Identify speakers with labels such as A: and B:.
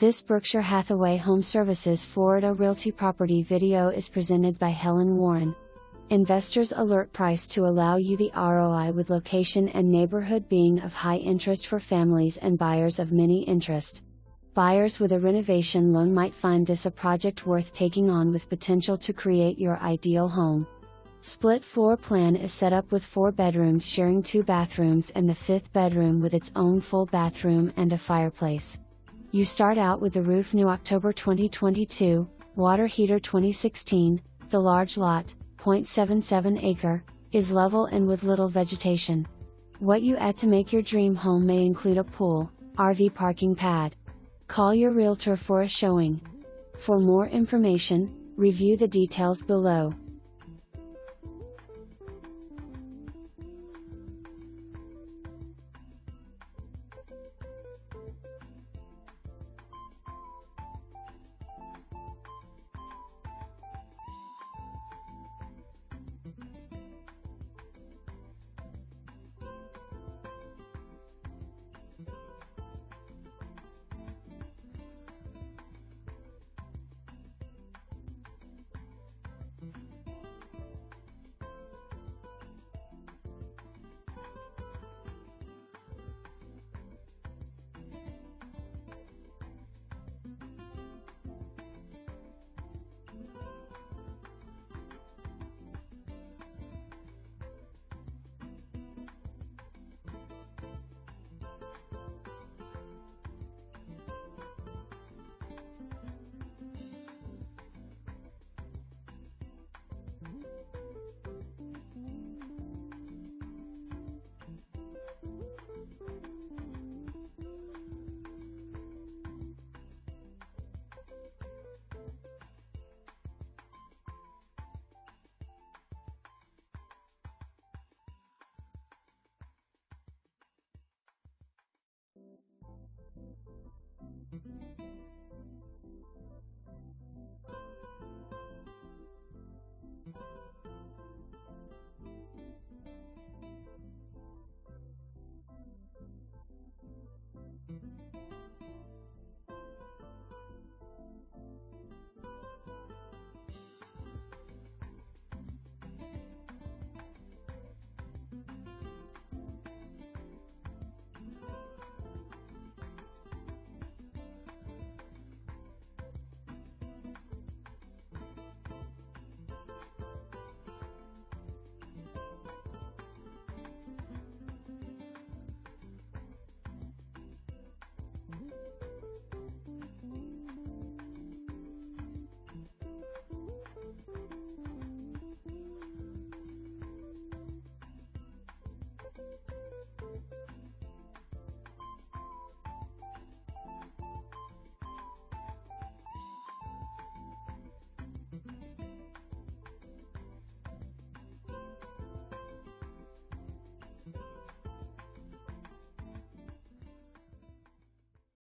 A: This Berkshire Hathaway HomeServices Florida Realty property video is presented by Helen Warren. Investors alert price to allow you the ROI with location and neighborhood being of high interest for families and buyers of many interest. Buyers with a renovation loan might find this a project worth taking on with potential to create your ideal home. Split floor plan is set up with 4 bedrooms sharing 2 bathrooms and the 5th bedroom with its own full bathroom and a fireplace. You start out with the roof new October 2022, water heater 2016, the large lot, 0.77 acre, is level and with little vegetation. What you add to make your dream home may include a pool, RV parking pad. Call your realtor for a showing. For more information, review the details below.